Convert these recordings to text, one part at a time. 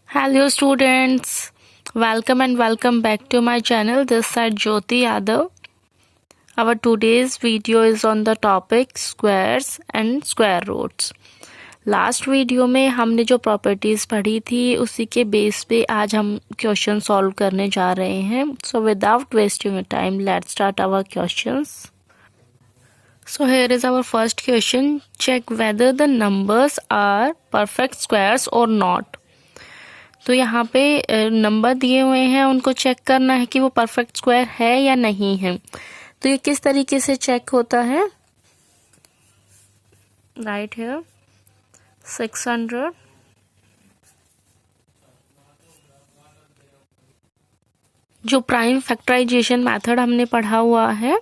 Hello students, welcome and welcome back to my channel. This side Jyoti Yadav. Our today's video is on the topic squares and square roots. Last video में हमने जो properties पढ़ी थी उसी के base पे आज हम क्वेश्चन सॉल्व करने जा रहे हैं. So without wasting time let's start our questions. So here is our first question. Check whether the numbers are perfect squares or not. तो यहाँ पे नंबर दिए हुए हैं, उनको चेक करना है कि वो परफेक्ट स्क्वायर है या नहीं है. तो ये किस तरीके से चेक होता है? राइट हियर 600 जो प्राइम फैक्टराइजेशन मेथड हमने पढ़ा हुआ है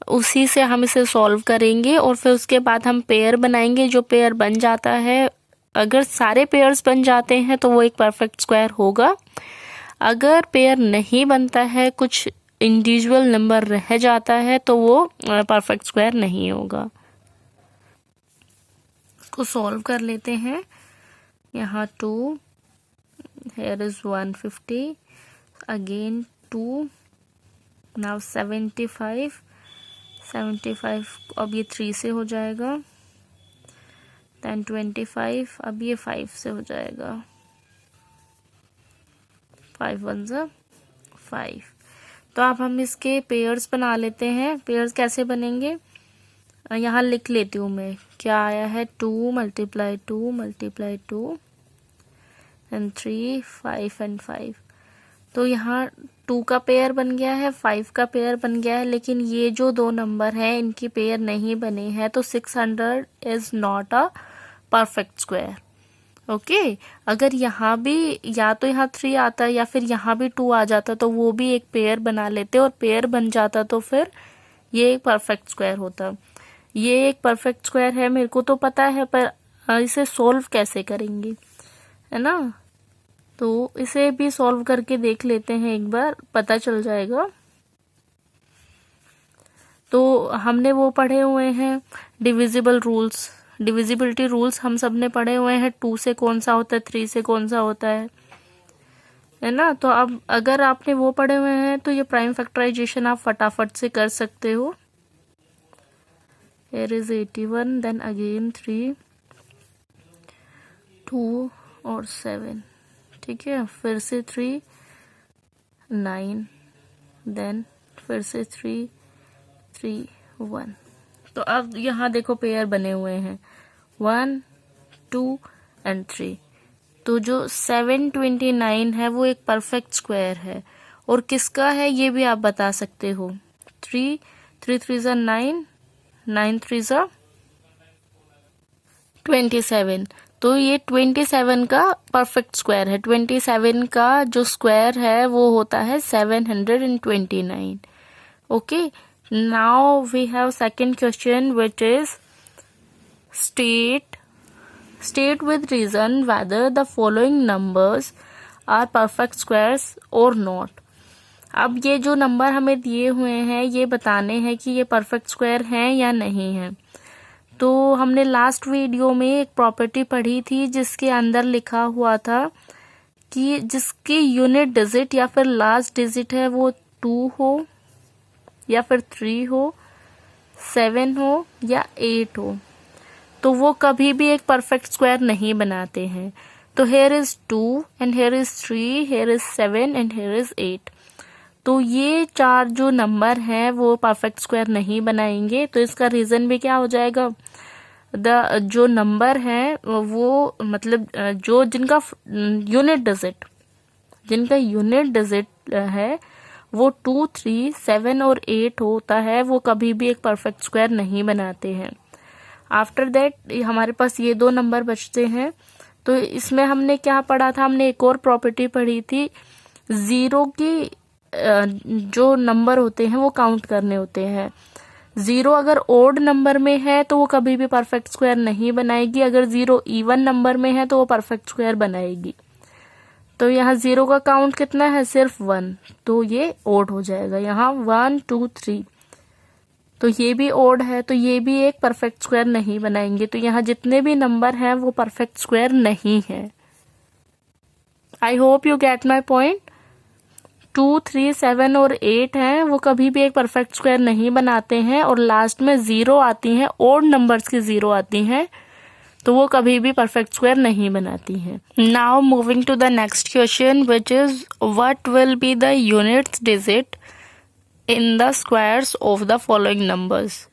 उसी से हम इसे सॉल्व करेंगे और फिर उसके बाद हम पेयर बनाएंगे. जो पेयर बन जाता है, अगर सारे पेयर्स बन जाते हैं तो वो एक परफेक्ट स्क्वायर होगा. अगर पेयर नहीं बनता है, कुछ इंडिविजुअल नंबर रह जाता है तो वो परफेक्ट स्क्वायर नहीं होगा. इसको सॉल्व कर लेते हैं. यहाँ 2, here is 150, अगेन 2, नाउ 75 अब ये 3 से हो जाएगा. देन 25, अब ये 5 से हो जाएगा. 5 1 5. तो अब हम इसके पेयर्स बना लेते हैं. पेयर्स कैसे बनेंगे यहाँ लिख लेती हूँ मैं. क्या आया है? 2 × 2 एंड 3 5 एंड 5. तो यहाँ 2 का पेयर बन गया है, 5 का पेयर बन गया है, लेकिन ये जो दो नंबर हैं इनकी पेयर नहीं बने हैं. तो 600 is not a perfect square. Okay, अगर यहाँ भी या तो यहाँ 3 आता या फिर यहाँ भी 2 आ जाता तो वो भी एक पेयर बना लेते और पेयर बन जाता तो फिर ये एक परफेक्ट स्क्वायर होता. ये एक परफेक्ट स्क्वायर है, मेरे को तो पता है, पर इसे सोल्व कैसे करेंगे, है ना? तो इसे भी सॉल्व करके देख लेते हैं, एक बार पता चल जाएगा. तो हमने वो पढ़े हुए हैं डिविजिबिलिटी रूल्स हम सब ने पढ़े हुए हैं. 2 से कौन सा होता है, 3 से कौन सा होता है ना? तो अब अगर आपने वो पढ़े हुए हैं तो ये प्राइम फैक्टराइजेशन आप फटाफट से कर सकते हो. Here is 81, then again 3, 2 और 7. ठीक है, फिर से 3 9, देन फिर से 3 3 1. तो अब यहाँ देखो पेयर बने हुए हैं 1 2 एंड 3. तो जो 729 है वो एक परफेक्ट स्क्वायर है. और किसका है ये भी आप बता सकते हो. 3 3 3 9, 9 3 27. तो ये 27 का परफेक्ट स्क्वायर है. 27 का जो स्क्वायर है वो होता है 729. Okay, now we have second question which is state with reason whether the following numbers are perfect squares or not. अब ये जो नंबर हमें दिए हुए हैं ये बताने हैं कि ये परफेक्ट स्क्वायर हैं या नहीं है. तो हमने लास्ट वीडियो में एक प्रॉपर्टी पढ़ी थी जिसके अंदर लिखा हुआ था कि जिसकी यूनिट डिजिट या फिर लास्ट डिजिट है वो 2 हो या फिर 3 हो, 7 हो या 8 हो, तो वो कभी भी एक परफेक्ट स्क्वायर नहीं बनाते हैं. तो here is 2 and here is 3, here is 7 and here is 8. तो ये 4 जो नंबर हैं वो परफेक्ट स्क्वायर नहीं बनाएंगे. तो इसका रीजन भी क्या हो जाएगा? जो नंबर हैं वो मतलब जो जिनका यूनिट डिजिट है वो 2 3 7 और 8 होता है, वो कभी भी एक परफेक्ट स्क्वायर नहीं बनाते हैं. आफ्टर दैट हमारे पास ये 2 नंबर बचते हैं. तो इसमें हमने क्या पढ़ा था? हमने एक और प्रॉपर्टी पढ़ी थी. 0 की जो नंबर होते हैं वो काउंट करने होते हैं. 0 अगर ओड नंबर में है तो वो कभी भी परफेक्ट स्क्वायर नहीं बनाएगी. अगर 0 इवन नंबर में है तो वो परफेक्ट स्क्वायर बनाएगी. तो यहाँ 0 का काउंट कितना है? सिर्फ 1. तो ये ओड हो जाएगा. यहाँ 1 2 3. तो ये भी ओड है, तो ये भी एक परफेक्ट स्क्वायर नहीं बनाएंगे. तो यहाँ जितने भी नंबर हैं वो परफेक्ट स्क्वायर नहीं है. I hope you get my point. 2, 3, 7 और 8 हैं, वो कभी भी एक परफेक्ट स्क्वायर नहीं बनाते हैं, और लास्ट में 0 आती हैं, ओड नंबर्स की 0 आती हैं, तो वो कभी भी परफेक्ट स्क्वायर नहीं बनाती हैं। Now moving to the next question which is what will be the units digit in the squares of the following numbers.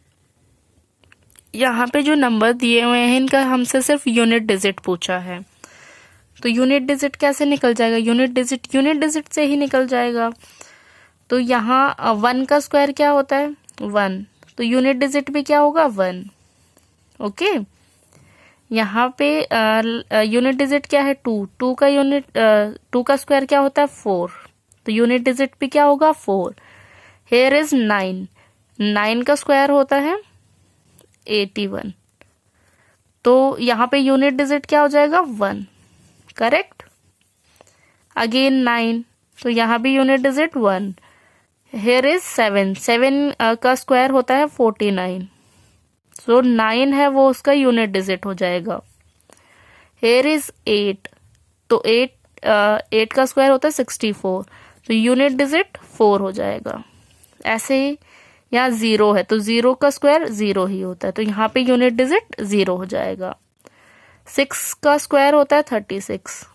यहाँ पे जो नंबर दिए हुए हैं इनका हमसे सिर्फ यूनिट डिजिट पूछा है, तो यूनिट डिजिट कैसे निकल जाएगा? यूनिट डिजिट से ही निकल जाएगा। तो यहाँ 1 का स्क्वायर क्या होता है? 1, तो यूनिट डिजिट भी क्या होगा? 1। ओके, यहाँ पे यूनिट डिजिट क्या है? 2, 2 का स्क्वायर क्या होता है? 4, तो यूनिट डिजिट भी क्या होगा? 4। हेयर इज 9, 9 का स्क्वायर होता है 81, तो यहाँ पे यूनिट डिजिट क्या हो जाएगा? 1, करेक्ट। अगेन 9, तो यहाँ भी यूनिट डिजिट 1। हेयर इज 7, 7 का स्क्वायर होता है 49, सो 9 है वो उसका यूनिट डिजिट हो जाएगा। हेयर इज 8, तो 8 का स्क्वायर होता है 64, तो यूनिट डिजिट 4 हो जाएगा। ऐसे ही यहाँ 0 है, तो 0 का स्क्वायर 0 ही होता है, तो यहाँ पे यूनिट डिजिट 0 हो जाएगा। 6 का स्क्वायर होता है 36,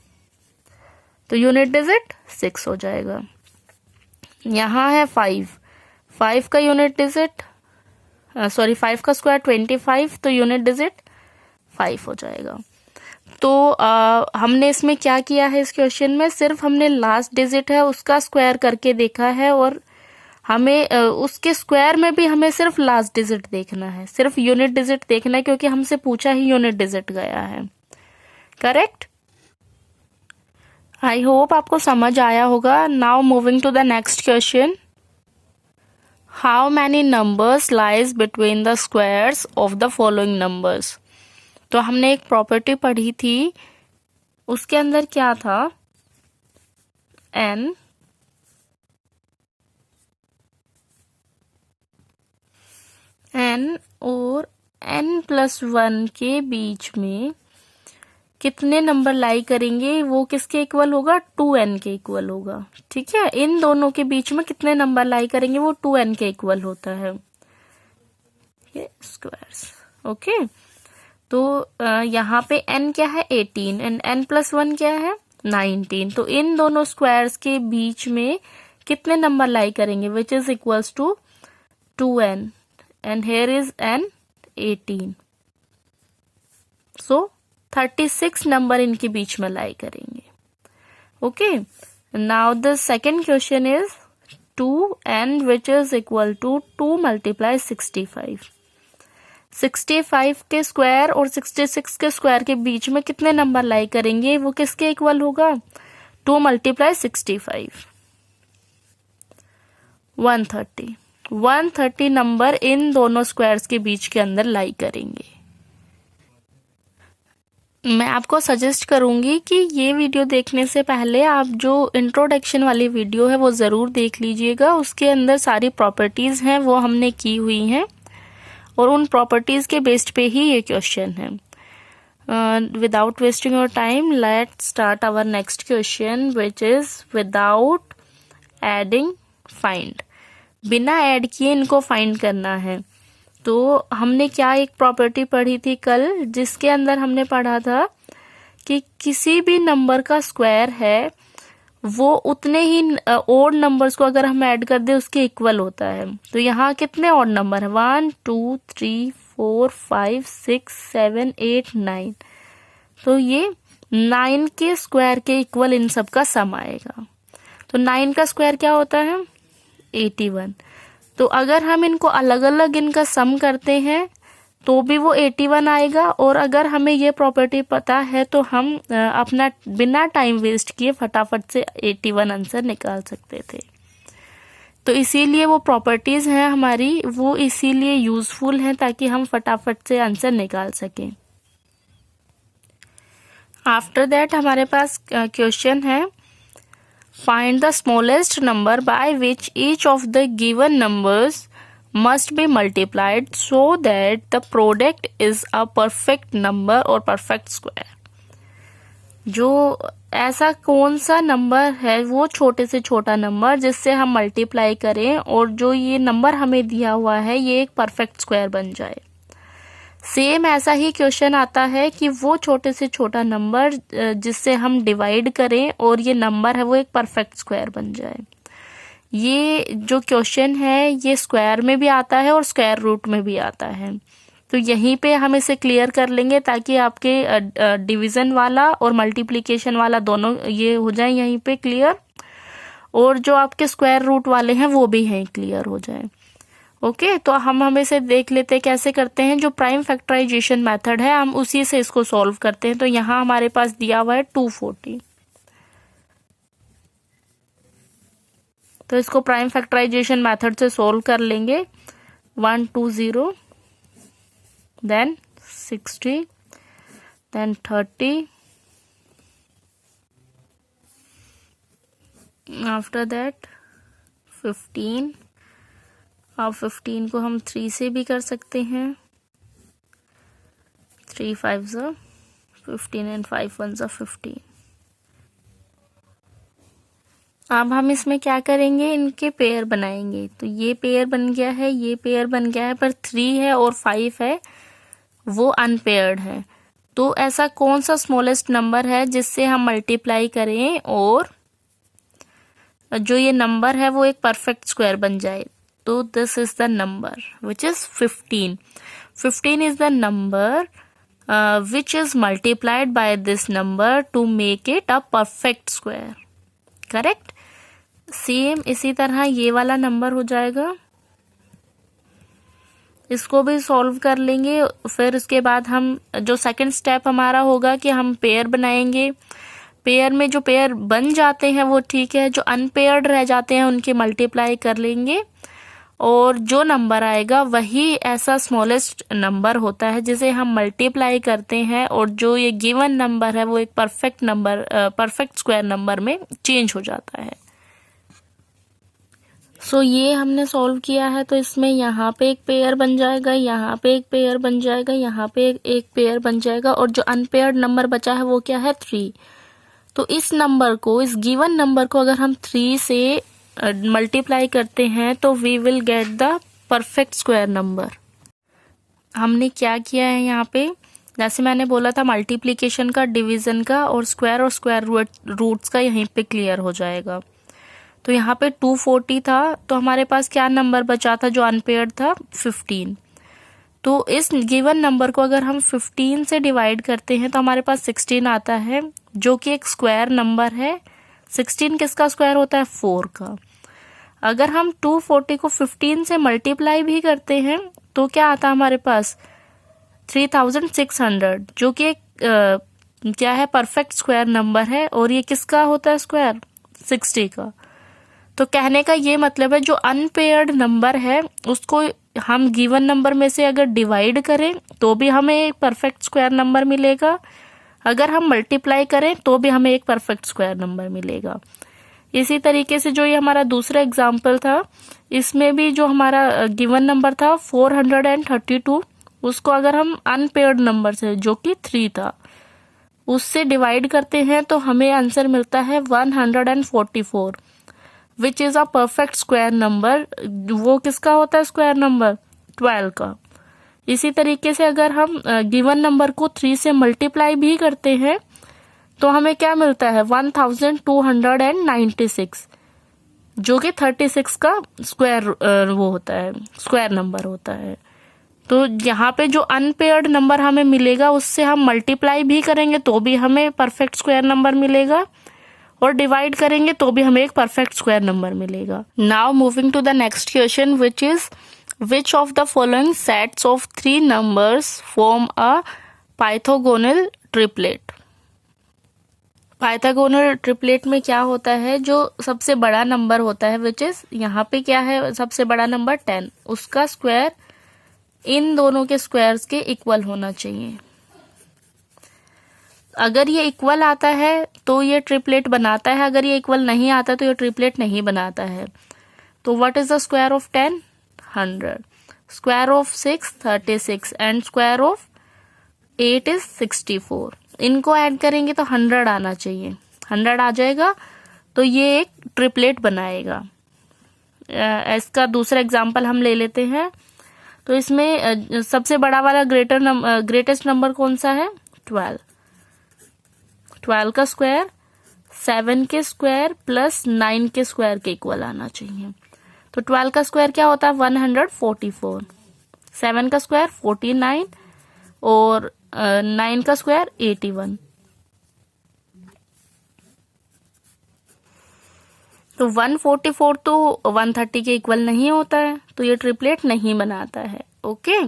तो यूनिट डिजिट 6 हो जाएगा। यहाँ है 5 का यूनिट डिजिट 5 का स्क्वायर 25, तो यूनिट डिजिट 5 हो जाएगा। तो हमने इसमें क्या किया है? इस क्वेश्चन में सिर्फ हमने लास्ट डिजिट है उसका स्क्वायर करके देखा है, और हमें उसके स्क्वायर में भी हमें सिर्फ लास्ट डिजिट देखना है, सिर्फ यूनिट डिजिट देखना है, क्योंकि हमसे पूछा ही यूनिट डिजिट गया है। करेक्ट। आई होप आपको समझ आया होगा। Now moving to the next question, how many numbers lies between the squares of the following numbers. तो हमने एक प्रॉपर्टी पढ़ी थी, उसके अंदर क्या था? n और n+1 के बीच में कितने नंबर लाई करेंगे, वो किसके इक्वल होगा? 2n के इक्वल होगा। ठीक है, इन दोनों के बीच में कितने नंबर लाई करेंगे, वो 2n के इक्वल होता है, ये स्क्वायर्स। ओके, तो यहाँ पे n क्या है? 18, एंड n+1 क्या है? 19, तो इन दोनों स्क्वायर्स के बीच में कितने नंबर लाई करेंगे, which is equals to 2n, and here is n 18, so 36 number इनके बीच में लाई करेंगे। Okay, now the second question is 2n which is equal to 2 multiply 65। 65 के स्क्वायर और 66 के स्क्वायर के बीच में कितने नंबर लाई करेंगे, वो किसके इक्वल होगा? 2 multiply 65, 130। 130 नंबर इन दोनों स्क्वायर्स के बीच के अंदर लाई करेंगे। मैं आपको सजेस्ट करूंगी कि ये वीडियो देखने से पहले आप जो इंट्रोडक्शन वाली वीडियो है वो ज़रूर देख लीजिएगा। उसके अंदर सारी प्रॉपर्टीज़ हैं वो हमने की हुई हैं, और उन प्रॉपर्टीज़ के बेस्ड पे ही ये क्वेश्चन है। Without wasting your time, let's start our next question which is without adding find. बिना ऐड किए इनको फाइंड करना है। तो हमने क्या एक प्रॉपर्टी पढ़ी थी कल, जिसके अंदर हमने पढ़ा था कि किसी भी नंबर का स्क्वायर है वो उतने ही ओड नंबर्स को अगर हम ऐड कर दे उसके इक्वल होता है। तो यहाँ कितने ओड नंबर है? 1 2 3 4 5 6 7 8 9, तो ये 9 के स्क्वायर के इक्वल इन सब का सम आएगा। तो 9 का स्क्वायर क्या होता है? 81। तो अगर हम इनको अलग अलग इनका सम करते हैं तो भी वो 81 आएगा, और अगर हमें ये प्रॉपर्टी पता है तो हम अपना बिना टाइम वेस्ट किए फटाफट से 81 आंसर निकाल सकते थे। तो इसीलिए वो प्रॉपर्टीज हैं हमारी, वो इसीलिए यूजफुल हैं ताकि हम फटाफट से आंसर निकाल सकें। आफ्टर दैट हमारे पास क्वेश्चन है, find the smallest number by which each of the given numbers must be multiplied so that the product is a perfect number or perfect square। जो ऐसा कौन सा नंबर है वो छोटे से छोटा नंबर जिससे हम मल्टीप्लाई करें और जो ये नंबर हमें दिया हुआ है ये एक परफेक्ट स्क्वायर बन जाए। सेम ऐसा ही क्वेश्चन आता है कि वो छोटे से छोटा नंबर जिससे हम डिवाइड करें और ये नंबर है वो एक परफेक्ट स्क्वायर बन जाए। ये जो क्वेश्चन है ये स्क्वायर में भी आता है और स्क्वायर रूट में भी आता है। तो यहीं पे हम इसे क्लियर कर लेंगे ताकि आपके डिवीजन वाला और मल्टीप्लिकेशन वाला दोनों ये हो जाए यहीं पे क्लियर, और जो आपके स्क्वायर रूट वाले हैं वो भी यहीं क्लियर हो जाए। ओके, तो हम इसे देख लेते हैं कैसे करते हैं। जो प्राइम फैक्टराइजेशन मेथड है हम उसी से इसको सॉल्व करते हैं। तो यहाँ हमारे पास दिया हुआ है 240, तो इसको प्राइम फैक्टराइजेशन मेथड से सॉल्व कर लेंगे। 120, then 60, then 30, after that 15। अब 15 को हम 3 से भी कर सकते हैं। 3 5 15 and 5 1 15। अब हम इसमें क्या करेंगे, इनके पेयर बनाएंगे। तो ये पेयर बन गया है, ये पेयर बन गया है, पर 3 है और 5 है वो अनपेयर्ड है। तो ऐसा कौन सा स्मॉलेस्ट नंबर है जिससे हम मल्टीप्लाई करें और जो ये नंबर है वो एक परफेक्ट स्क्वायर बन जाए। तो this is the number which is 15। 15 is the number which is multiplied by this number two make it a perfect square. Correct. Same इसी तरह ये वाला नंबर हो जाएगा, इसको भी सॉल्व कर लेंगे। फिर उसके बाद हम जो सेकंड स्टेप हमारा होगा कि हम पेयर बनाएंगे। पेयर में जो पेयर बन जाते हैं वो ठीक है, जो अनपेयर्ड रह जाते हैं उनके मल्टीप्लाई कर लेंगे और जो नंबर आएगा वही ऐसा स्मॉलेस्ट नंबर होता है जिसे हम मल्टीप्लाई करते हैं और जो ये गिवन नंबर है वो एक perfect number, perfect square number में चेंज हो जाता है। सो ये हमने सॉल्व किया है। तो इसमें यहाँ पे एक पेयर बन जाएगा, यहाँ पे एक पेयर बन जाएगा, यहाँ पे एक पेयर बन जाएगा और जो अनपेयर्ड नंबर बचा है वो क्या है, 3। तो इस नंबर को, इस गिवन नंबर को अगर हम 3 से मल्टीप्लाई करते हैं तो we will get the perfect square number. हमने क्या किया है यहाँ पे, जैसे मैंने बोला था मल्टीप्लिकेशन का, डिवीजन का और स्क्वायर रूट्स का यहीं पे क्लियर हो जाएगा। तो यहाँ पे 240 था, तो हमारे पास क्या नंबर बचा था जो अनपेयर्ड था, 15। तो इस गिवन नंबर को अगर हम 15 से डिवाइड करते हैं तो हमारे पास 16 आता है जो कि एक स्क्वायर नंबर है। 16 किसका स्क्वायर होता है, 4 का। अगर हम 240 को 15 से मल्टीप्लाई भी करते हैं तो क्या आता है हमारे पास, 3600, जो कि एक क्या है, परफेक्ट स्क्वायर नंबर है। और ये किसका होता है स्क्वायर, 60 का। तो कहने का ये मतलब है जो अनपेयर्ड नंबर है उसको हम गिवन नंबर में से अगर डिवाइड करें तो भी हमें एक परफेक्ट स्क्वायर नंबर मिलेगा, अगर हम मल्टीप्लाई करें तो भी हमें एक परफेक्ट स्क्वायर नंबर मिलेगा। इसी तरीके से जो ये हमारा दूसरा एग्जाम्पल था, इसमें भी जो हमारा गिवन नंबर था 432, उसको अगर हम अनपेयर्ड नंबर से जो कि 3 था उससे डिवाइड करते हैं तो हमें आंसर मिलता है 144, which is a perfect square number. वो किसका होता है स्क्वायर नंबर, 12 का। इसी तरीके से अगर हम गिवन नंबर को 3 से मल्टीप्लाई भी करते हैं तो हमें क्या मिलता है, 1296, जो कि 36 का स्क्वायर वो होता है, स्क्वायर नंबर होता है। तो यहाँ पे जो अनपेयर्ड नंबर हमें मिलेगा उससे हम मल्टीप्लाई भी करेंगे तो भी हमें परफेक्ट स्क्वायर नंबर मिलेगा और डिवाइड करेंगे तो भी हमें एक परफेक्ट स्क्वायर नंबर मिलेगा। Now moving to the next question which is which of the following sets of 3 numbers form a pythagonal triplet। Pythagonal triplet में क्या होता है, जो सबसे बड़ा नंबर होता है विच इज, यहाँ पे क्या है सबसे बड़ा नंबर 10, उसका स्क्वायर इन दोनों के स्क्वायर्स के इक्वल होना चाहिए। अगर ये इक्वल आता है तो ये ट्रिपलेट बनाता है, अगर ये इक्वल नहीं आता तो ये ट्रिपलेट नहीं बनाता है। तो what is the square of 10, 100, square of 6, 36 and square of 8 is 64। इनको ऐड करेंगे तो 100 आना चाहिए, 100 आ जाएगा तो ये एक ट्रिपलेट बनाएगा। इसका दूसरा एग्जांपल हम ले लेते हैं। तो इसमें सबसे बड़ा वाला ग्रेटेस्ट नंबर कौन सा है? 12। 12 का स्क्वायर 7 के स्क्वायर प्लस 9 के स्क्वायर के इक्वल आना चाहिए। तो 12 का स्क्वायर क्या होता है? 144। 7 का स्क्वायर 49 और 9 का स्क्वायर 81। तो 144 तो 130 के इक्वल नहीं होता है, तो ये ट्रिपलेट नहीं बनाता है। ओके,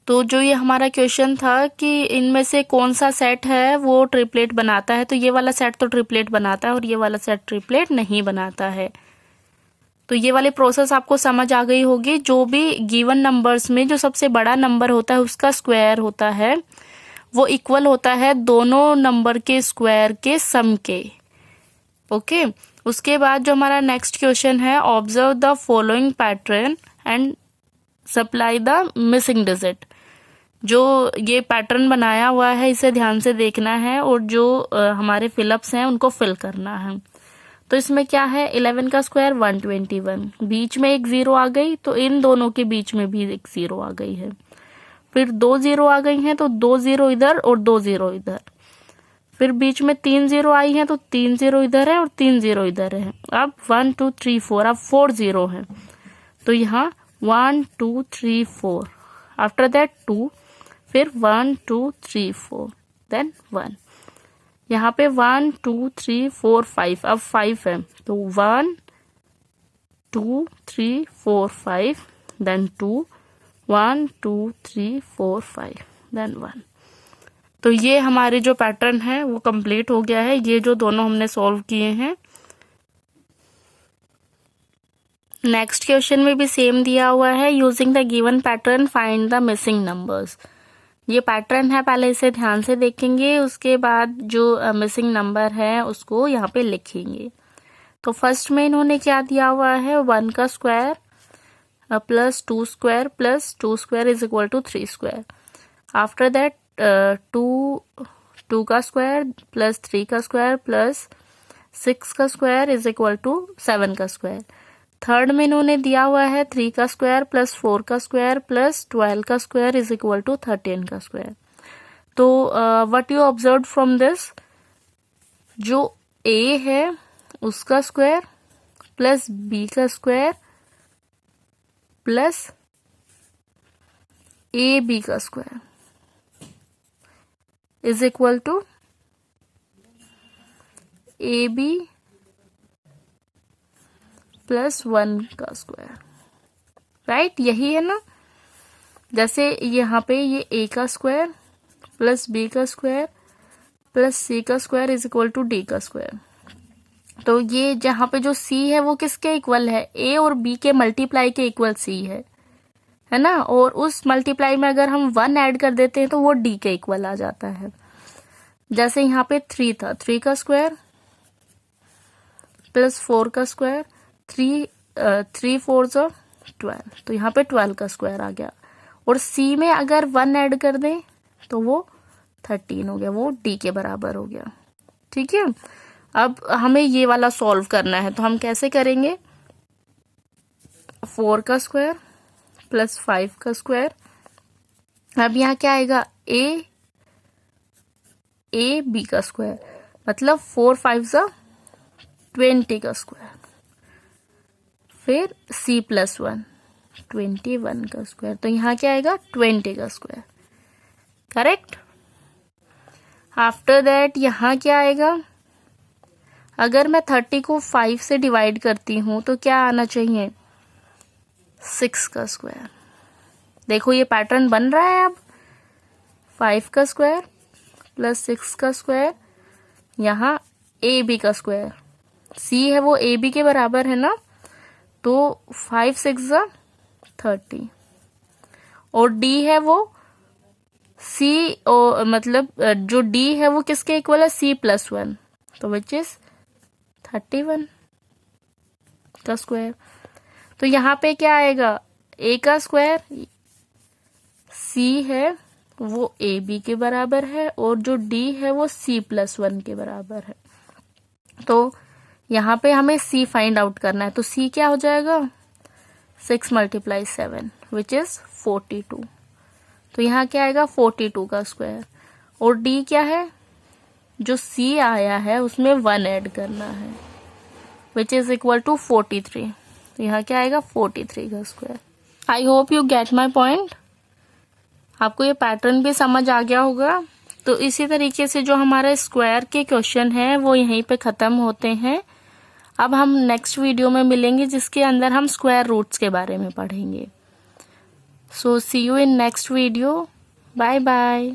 तो जो ये हमारा क्वेश्चन था कि इनमें से कौन सा सेट है वो ट्रिपलेट बनाता है, तो ये वाला सेट तो ट्रिपलेट बनाता है और ये वाला सेट ट्रिपलेट नहीं बनाता है। तो ये वाली प्रोसेस आपको समझ आ गई होगी। जो भी गिवन नंबर्स में जो सबसे बड़ा नंबर होता है उसका स्क्वायर होता है वो इक्वल होता है दोनों नंबर के स्क्वायर के सम के। ओके, उसके बाद जो हमारा नेक्स्ट क्वेश्चन है, observe the following pattern and supply the missing digit. जो ये पैटर्न बनाया हुआ है इसे ध्यान से देखना है और जो हमारे फिलअप्स हैं उनको फिल करना है। तो इसमें क्या है, 11 का स्क्वायर 121, बीच में एक 0 आ गई तो इन दोनों के बीच में भी एक 0 आ गई है। फिर 2 0 आ गई हैं तो 2 0 इधर और 2 0 इधर। फिर बीच में 3 0 आई हैं तो 3 0 इधर है और 3 0 इधर है। अब 1 2 3 4, अब 4 0 है तो यहाँ 1 2 3 4, आफ्टर दैट 2, फिर 1 2 3 4, देन 1। यहाँ पे 1 2 3 4 5, अब 5 है तो 1 2 3 4 5, देन 2, 1 2 3 4 5, देन 1। तो ये हमारे जो पैटर्न है वो कंप्लीट हो गया है, ये जो दोनों हमने सॉल्व किए हैं। नेक्स्ट क्वेश्चन में भी सेम दिया हुआ है, using the given pattern find the missing numbers. ये पैटर्न है, पहले इसे ध्यान से देखेंगे, उसके बाद जो मिसिंग नंबर है उसको यहाँ पे लिखेंगे। तो फर्स्ट में इन्होंने क्या दिया हुआ है, 1 का square plus 2 square plus 2 square is equal to 3 square. After that 2 का स्क्वायर प्लस 3 का स्क्वायर प्लस 6 का स्क्वायर इज इक्वल टू 7 का स्क्वायर। थर्ड में इन्होंने दिया हुआ है 3 का स्क्वायर प्लस 4 का स्क्वायर प्लस 12 का स्क्वायर इज इक्वल टू 13 का स्क्वायर। तो what you observe from this, जो ए है उसका स्क्वायर प्लस बी का स्क्वायर प्लस ए बी का square is equal to A B plus 1 का स्क्वायर, राइट, यही है ना। जैसे यहाँ पे ये ए का स्क्वायर प्लस बी का स्क्वायर प्लस सी का square is equal to D का स्क्वायर। तो ये जहाँ पे जो सी है वो किसके इक्वल है, ए और बी के मल्टीप्लाई के इक्वल सी है ना। और उस मल्टीप्लाई में अगर हम 1 ऐड कर देते हैं तो वो डी के इक्वल आ जाता है। जैसे यहाँ पे 3 था, 3 का स्क्वायर प्लस 4 का स्क्वायर, 3 4 12, तो यहाँ पे 12 का स्क्वायर आ गया। और सी में अगर 1 ऐड कर दें तो वो 13 हो गया, वो डी के बराबर हो गया। ठीक है, अब हमें ये वाला सॉल्व करना है, तो हम कैसे करेंगे, 4 का स्क्वायर प्लस 5 का स्क्वायर। अब यहाँ क्या आएगा, ए बी का स्क्वायर, मतलब 4 5 20 का स्क्वायर, फिर c प्लस 1 21 का स्क्वायर, तो यहाँ क्या आएगा 20 का स्क्वायर, करेक्ट। आफ्टर दैट यहाँ क्या आएगा, अगर मैं 30 को 5 से डिवाइड करती हूँ तो क्या आना चाहिए, 6 का स्क्वायर। देखो ये पैटर्न बन रहा है। अब 5 का स्क्वायर प्लस 6 का स्क्वायर, यहाँ ए बी का स्क्वायर, सी है वो ए बी के बराबर है ना, तो 5 6 30, और डी है वो सी, मतलब जो डी है वो किसके इक्वल है, सी प्लस 1, तो विच इज 31 का स्क्वायर। तो यहाँ पे क्या आएगा, ए का स्क्वायर, सी है वो ए बी के बराबर है और जो डी है वो C+1 के बराबर है। तो यहाँ पे हमें C फाइंड आउट करना है, तो C क्या हो जाएगा 6 × 7 विच इज 42। तो यहाँ क्या आएगा 42 का स्क्वायर। और D क्या है, जो C आया है उसमें 1 ऐड करना है विच इज इक्वल टू 43। तो यहाँ क्या आएगा 43 का square. I hope you get my point. आपको ये पैटर्न भी समझ आ गया होगा। तो इसी तरीके से जो हमारे स्क्वायर के क्वेश्चन हैं वो यहीं पे ख़त्म होते हैं। अब हम नेक्स्ट वीडियो में मिलेंगे जिसके अंदर हम स्क्वायर रूट्स के बारे में पढ़ेंगे। So see you in next video. Bye bye.